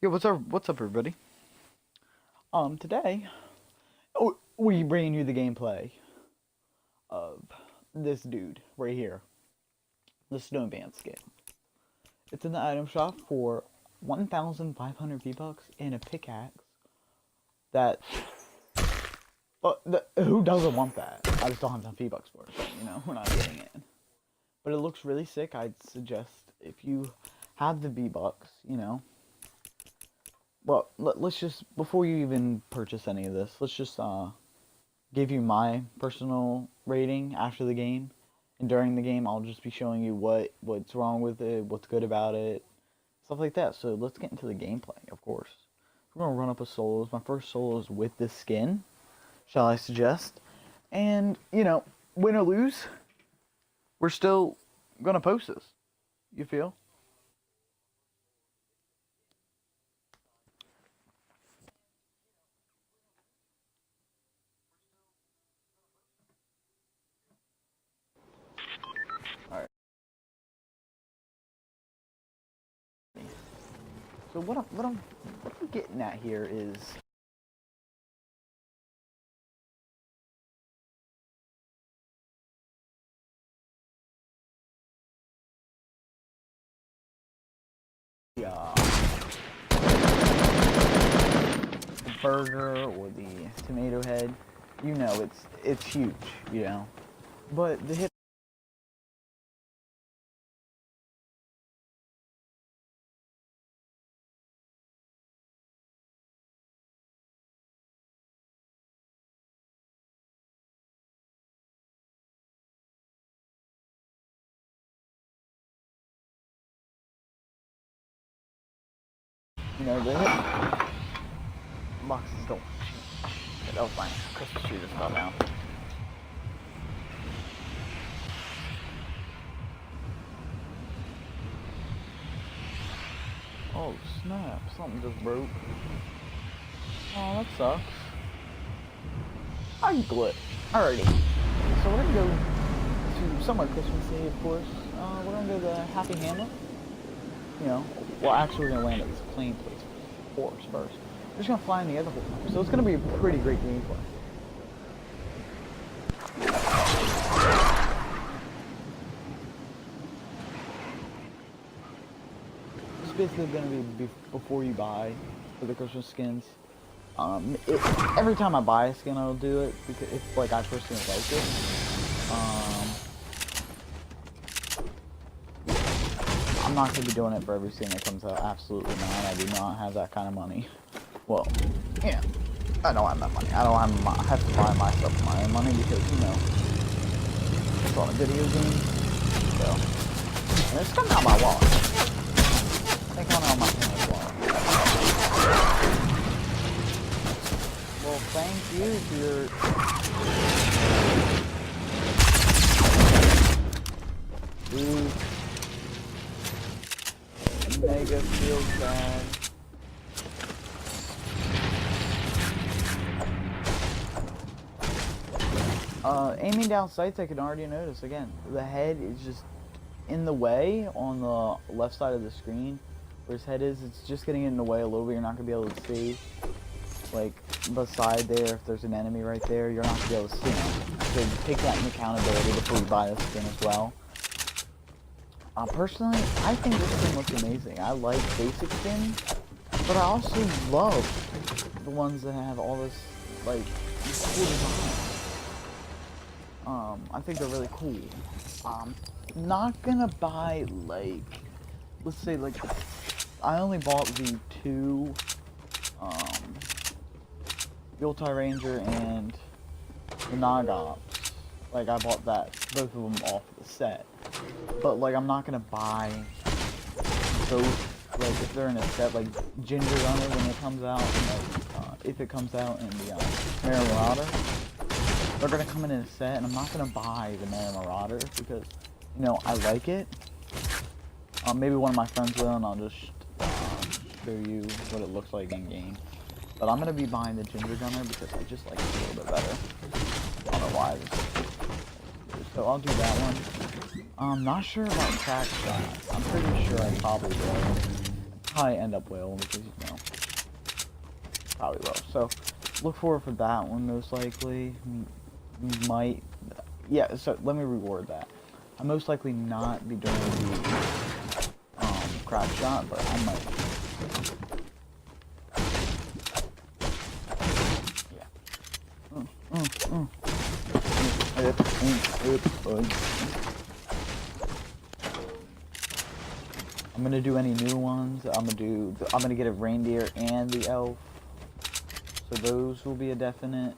Yo, what's up, everybody? Today, we bringing you the gameplay of this dude right here, the snowman skin. It's in the item shop for 1,500 V-Bucks and a pickaxe that, who doesn't want that? I just don't have enough V-Bucks for it, so, we're not getting it. But it looks really sick. I'd suggest if you have the V-Bucks, well, let's just, before you even purchase any of this, let's just give you my personal rating after the game. And during the game, I'll just be showing you what's wrong with it, what's good about it, stuff like that. So let's get into the gameplay, of course. We're going to run up a solos. My first solo is with this skin, shall I suggest. And, win or lose, we're still going to post this. You feel? Alright. So what I'm getting at here is the burger or the tomato head, it's huge, But the hit the hit boxes don't change. That was fine. Christmas tree just fell down. Oh snap, something just broke. Oh, that sucks. I glitched. Alrighty. So we're gonna go to somewhere Christmassy, of course. We're gonna go to the Happy Hamlet. Well actually we're gonna land at this plane place first. We're just gonna fly in the other whole time. So it's gonna be a pretty great gameplay. It's basically gonna be before you buy for the Christmas skins. Every time I buy a skin, I'll do it because it's like I personally like it. I'm not gonna be doing it for every skin that comes out. Absolutely not. I do not have that kind of money. Well, I don't have that money. I don't have to buy myself with my own money because it's on a video game. So, and it's coming out of my wallet. It's coming out of my family's wallet. Well, thank you for your mega field bag. Aiming down sights, I can already notice again. The head is just in the way on the left side of the screen. Where his head is, it's just getting in the way a little bit. You're not gonna be able to see. Like beside there, if there's an enemy right there, you're not gonna be able to see him. So take that in accountability before you buy this skin as well. Personally, I think this skin looks amazing. I like basic skins, but I also love the ones that have all this, like, cool design. I think they're really cool. Not gonna buy, like, let's say, like, I only bought the two, Yuletide Ranger and the Nogops. Like, I bought both of them off the set. But, like, I'm not gonna buy those, like, if they're in a set, like, Ginger Runner when it comes out, if it comes out in the, Mare Marauder. They're gonna come in a set, and I'm not gonna buy the Mare Marauder because, I like it. Maybe one of my friends will, and I'll just, show you what it looks like in game. But I'm gonna be buying the Ginger Gunner because I just like it a little bit better. I don't know why. So I'll do that one. I'm not sure about crack shots. I'm pretty sure I probably will. probably end up will, because, you know, probably will. So, look forward for that one, most likely. Might, yeah, so let me reword that. I'll most likely not be doing the, crab shot, but I might. I'm gonna do any new ones. I'm gonna get a reindeer and the elf. So those will be a definite.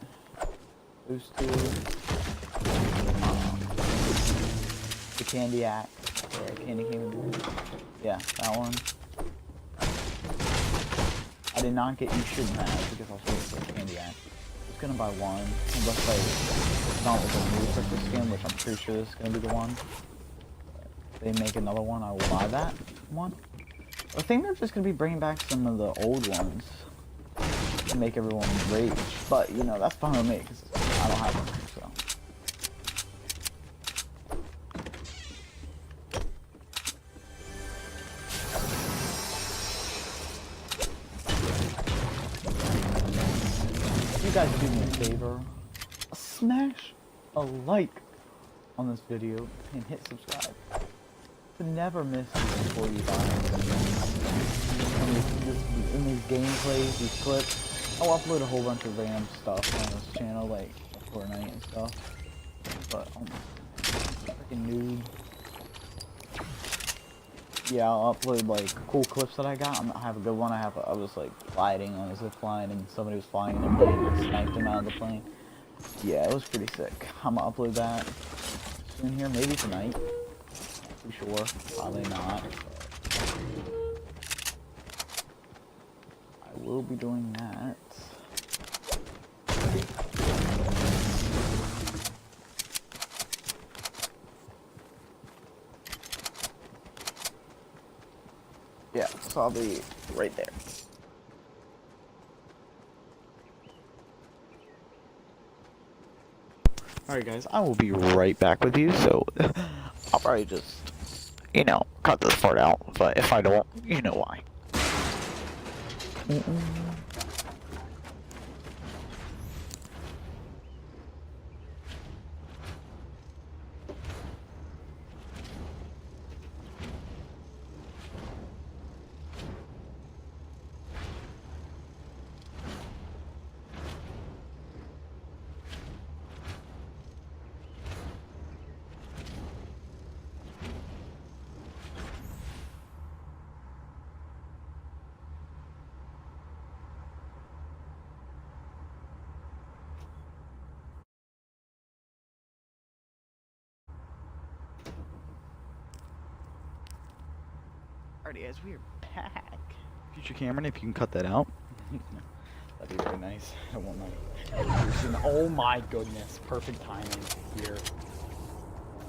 Those two. The candy axe. Candy cane. Yeah, that one. I did not get You Shouldn't Have because I was waiting for the candy axe. I was gonna buy one, unless it's not with a new Christmas skin, which I'm pretty sure this is gonna be the one. If they make another one, I will buy that one. I think they're just gonna be bringing back some of the old ones to make everyone rage. But you know, that's fine with me because I don't have them. So. You guys do me a favor, smash a like on this video and hit subscribe to never miss before you die. In these gameplays, these clips, I'll upload a whole bunch of random stuff on this channel, like Fortnite and stuff. But freaking noob. Yeah, I'll upload like cool clips that I got. I have a good one. I was like gliding on a zip line and somebody was flying in a plane and sniped him out of the plane. Yeah, it was pretty sick. I'm gonna upload that soon here, maybe tonight. Not too sure. Probably not. I will be doing that. Yeah, so I'll be right there. Alright guys, I will be right back with you, so I'll probably just, you know, cut this part out, but if I don't, you know why. Alrighty guys, we are back. Future Cameron, if you can cut that out. That'd be very nice. I won't mind. Oh my goodness, perfect timing here.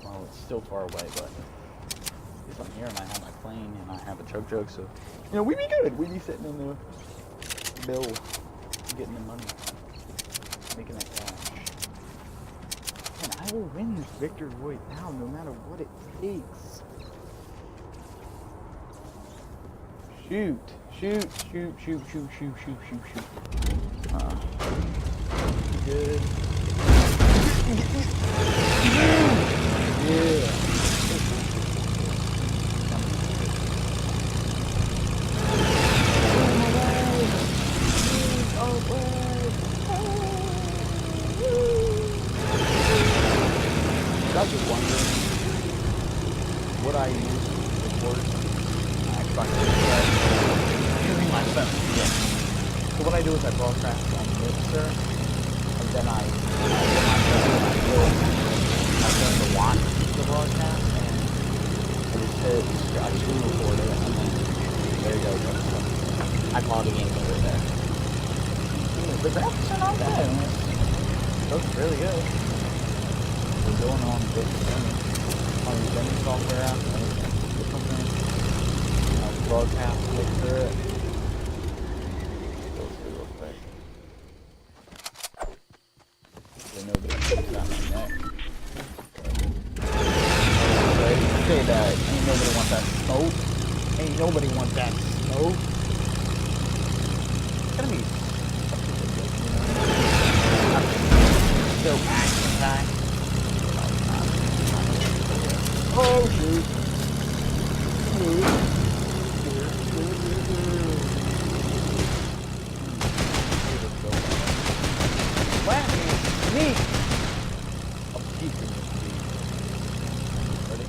Well, it's still far away, but at least I'm here and I have my plane and I have a chug, so you know, we'd be good. We'd be sitting in the bill, getting the money, making that cash. And I will win this victory right now, no matter what it takes. Shoot. Good. Yeah. I was just wondering what I use to record using my phone. Yeah. So what I do is I broadcast on Mixer, and then I turn to watch the broadcast, and I just record it, and then there you go. I call the game over there. The graphics are not bad. It looks really good. We're going on big on the Gemini software app. Broadcast Mixer it. Go through real quick. So nobody can got my neck. Say that ain't nobody wants that smoke. Ain't nobody wants that smoke. No. It's gonna be so action time. Oh shoot. Let me sneak. I'm keeping it. Ready?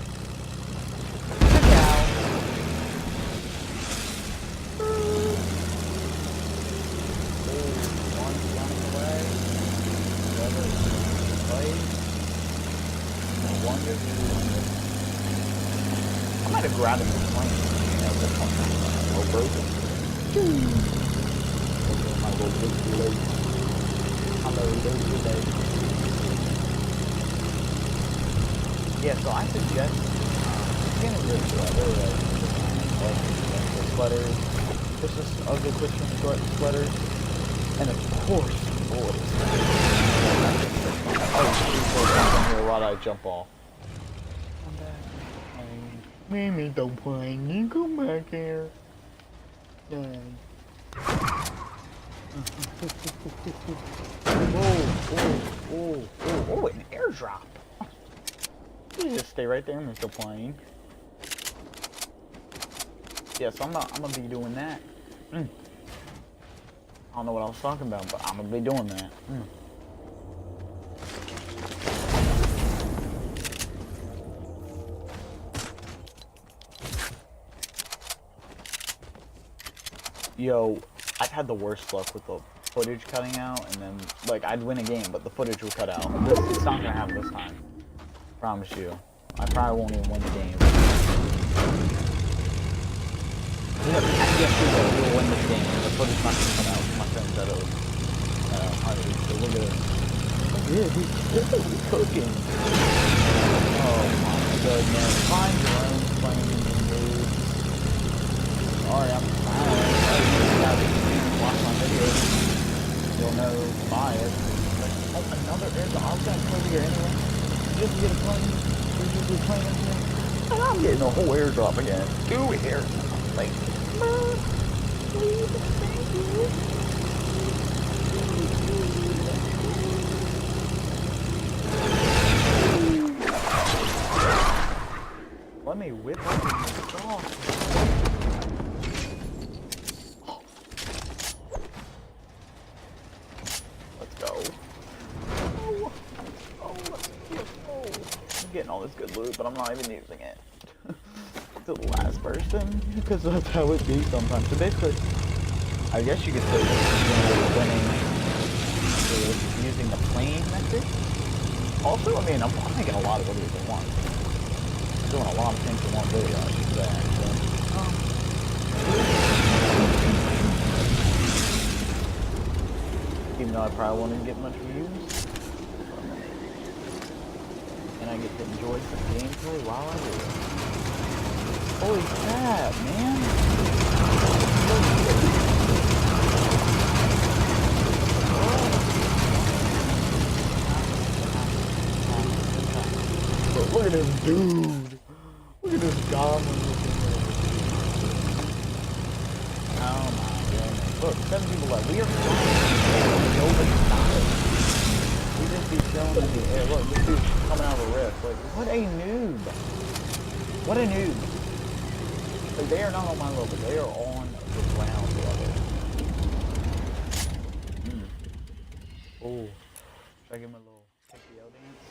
Sit down. One running away. The other fight. One goes I might have grabbed him in the plane. You know, this one. Oh, broken. My little big leg. Hello, little leg. Yeah, so I suggest getting a good sweater, like sweaters, just this ugly Christian sweaters, and of course, boys. Oh, here, why'd I jump off? Come back. Mimi, don't play. You come back here. Dang. Oh, an airdrop. You just stay right there, Mr. Plane. Yeah, so I'm gonna be doing that. I don't know what I was talking about, but I'm gonna be doing that. Yo, I've had the worst luck with the footage cutting out, and then, like, I'd win a game, but the footage would cut out. It's not gonna happen this time. Promise you. I probably won't even win the game. Yes, we will win this game, and the footage not gonna come out. My friend said it was, so look at it. Yeah, he's cooking. Oh my goodness. Find your own playing mood. Sorry, I'm smiling. Watch my videos. You'll know to buy it. Oh, another airdrop. I was gonna play here anyway. Just to get a plane. Usually plane in here. And I'm getting a whole airdrop again. 2 airdrops. Like, please, thank you. Let me whip up in this dog. Let's go. I'm getting all this good loot, but I'm not even using it. To the last person, because that's how it be sometimes. So basically, I guess you could say this is winning using the plane method. Also, I mean, I'm making a lot of videos at once. I'm doing a lot of things in one video, I should say, actually. Even though I probably won't even get much views. And I get to enjoy some gameplay while I do it. Holy crap, man! Look at this dude! Look at this goblin looking at. Oh my goodness. Look, 7 people left. We are flying. Nobody's stopping. We just be chilling in the air. Look, this dude's coming out of a rift. Like, what a noob! What a noob! Like, they are not on my level, they are on the ground level. Oh, should I give him a little KPL dance?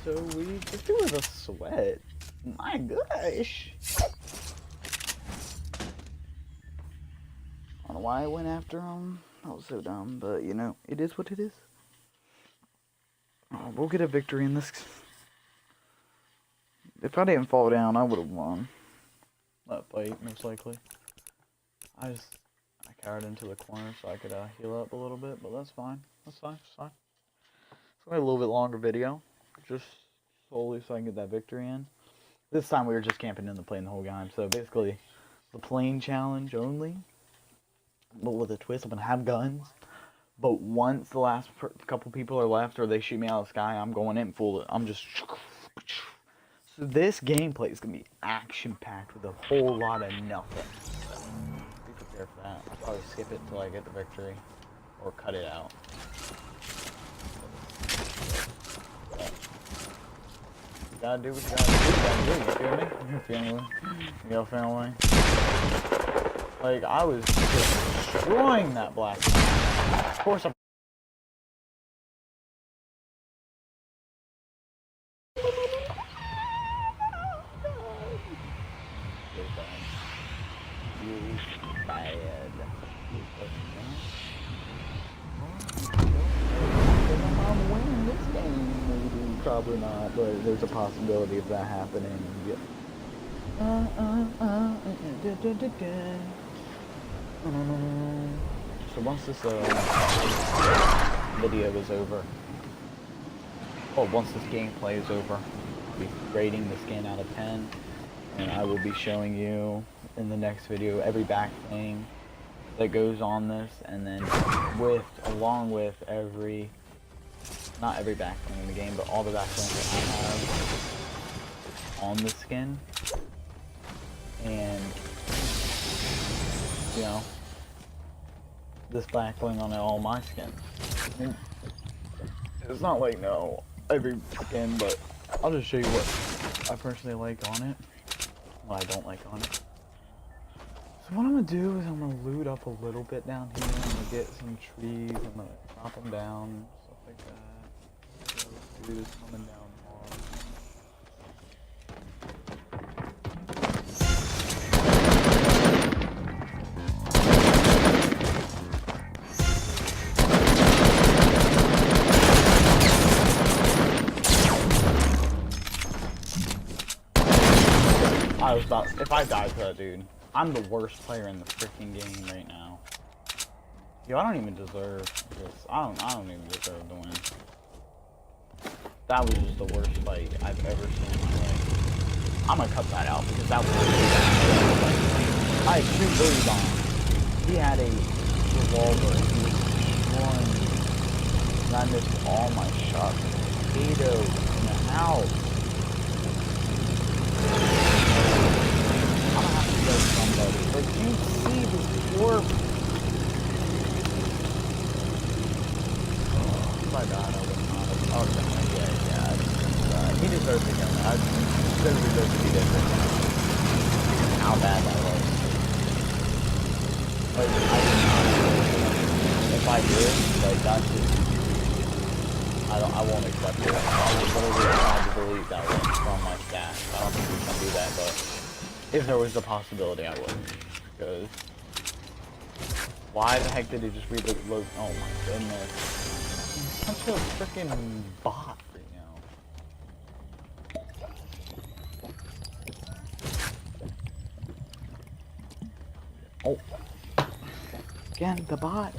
so weak. This dude with a sweat. My gosh. I don't know why I went after him. That was so dumb, but you know, it is what it is. Oh, we'll get a victory in this. If I didn't fall down, I would have won that fight, most likely. I cowered into the corner so I could heal up a little bit, but that's fine. That's fine. It's fine. It's gonna be a little bit longer video, just solely so I can get that victory in. This time we were just camping in the plane the whole time, so basically the plane challenge only, but with a twist. I'm gonna have guns, but once the last couple people are left or they shoot me out of the sky, I'm going in full. I'm just. So this gameplay is gonna be action-packed with a whole lot of nothing. Be prepared for that. I'll probably skip it until I get the victory, or cut it out. But you gotta do what you gotta do. You feel me? You feel me? Like, I was destroying that black man. Of course I'm... Probably not, but there's a possibility of that happening. Yeah. So once this video is over, once this gameplay is over, I'll be rating the skin out of 10, and I will be showing you in the next video every backbling that goes on this, and then along with every, not every backbling in the game, but all the backblings that I have on the skin, and you know, this backbling on all my skins. I mean, it's not like every skin, but I'll just show you what I personally like on it, what I don't like on it. So what I'm gonna do is I'm gonna loot up a little bit down here. I'm gonna get some trees. I'm gonna chop them down, stuff like that. So dude is coming down hard. If I died to that dude, I'm the worst player in the freaking game right now. Yo, I don't even deserve this. I don't even deserve to win. That was just the worst fight I've ever seen in my life. I'm gonna cut that out because that was I had 2 birds on him. He had a revolver and he was destroying me. And I missed all my shots. Potato in the house. I'm gonna have to kill somebody. Like, you see this corpse? If I died, I would not have. Oh, definitely, yeah. He deserves to kill me. He deserves to be dead right now. How bad that was. Like, I did not. If I did, like, that's just. I won't accept it. I was literally trying to delete that one from my stash. I don't think we can do that, but if there was a possibility, I would. Because why the heck did he just read the load? Oh my goodness. He's such a freaking bot right now. Oh. Again, the bot.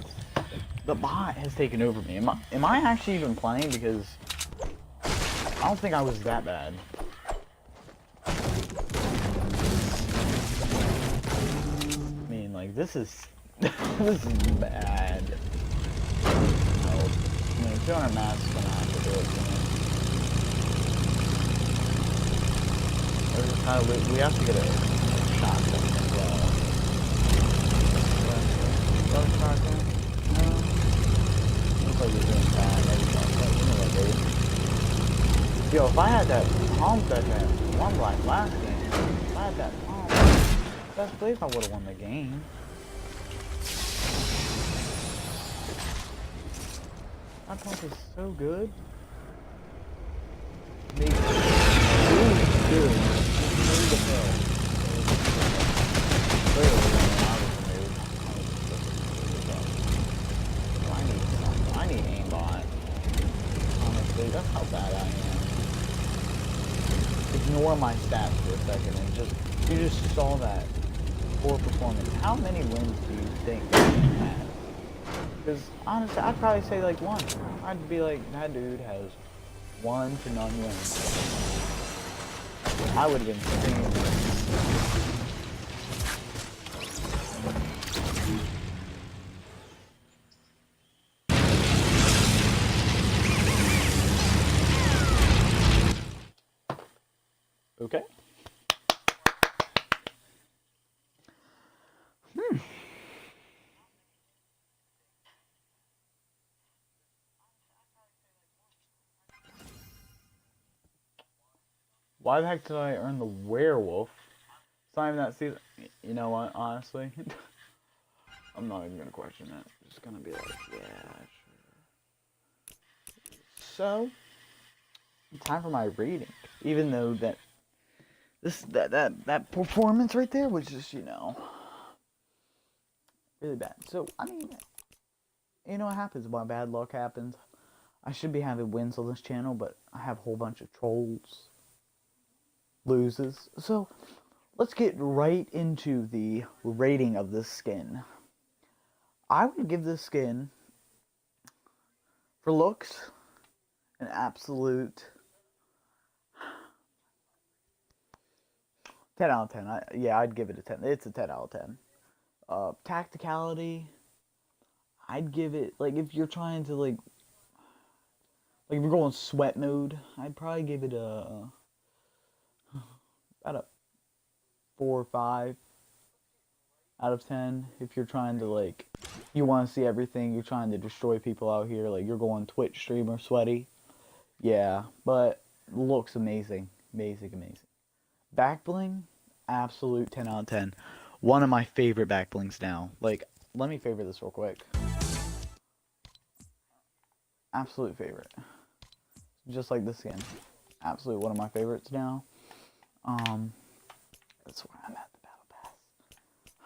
The bot has taken over me. Am I actually even playing? Because I don't think I was that bad. I mean, like, this is this is bad. I mean, 200 mass is gonna have to do it to me. We have to get a shotgun as well. Shotgun? No. Looks like you're doing bad. Yo, if I had that palm that one black last game, if I had that palm, best believe I would have won the game. That pump is so good. Make dude. Move the hell. Clearly, I need something. I need aimbot. Honestly, that's how bad I am. Ignore my stats for a second and you just saw that poor performance. How many wins do you think that he had? Because honestly, I'd probably say like one. I'd be like, that dude has 1 to none wins. I would have been screaming. Okay. Why the heck did I earn the werewolf? It's not even that season. You know what, honestly? I'm not even gonna question it. I'm just gonna be like, yeah, sure. So, time for my reading. Even though that performance right there was just, really bad. So, I mean, you know what happens when bad luck happens? I should be having wins on this channel, but I have a whole bunch of trolls, loses. So, let's get right into the rating of this skin. I would give this skin, for looks, an absolute 10 out of 10. Yeah, I'd give it a 10. It's a 10 out of 10. Tacticality, I'd give it, like, if you're trying to, like if you're going sweat mode, I'd probably give it about a 4 or 5 out of 10. If you're trying to, like, you want to see everything, you're trying to destroy people out here, like, you're going Twitch streamer sweaty. Yeah, but looks amazing. Amazing, amazing. Back bling, absolute 10 out of 10. One of my favorite back blings now. Like, let me favorite this real quick. Absolute favorite. Just like this skin. Absolutely one of my favorites now. That's where I'm at, the battle pass.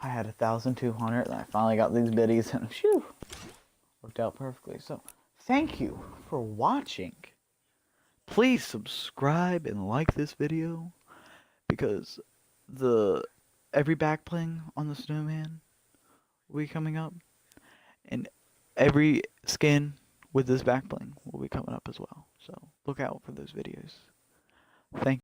I had 1,200 and I finally got these biddies and phew, worked out perfectly. So, thank you for watching. Please subscribe and like this video because every back bling on the snowman will be coming up, and every skin with this back bling will be coming up as well. So look out for those videos. Thank you.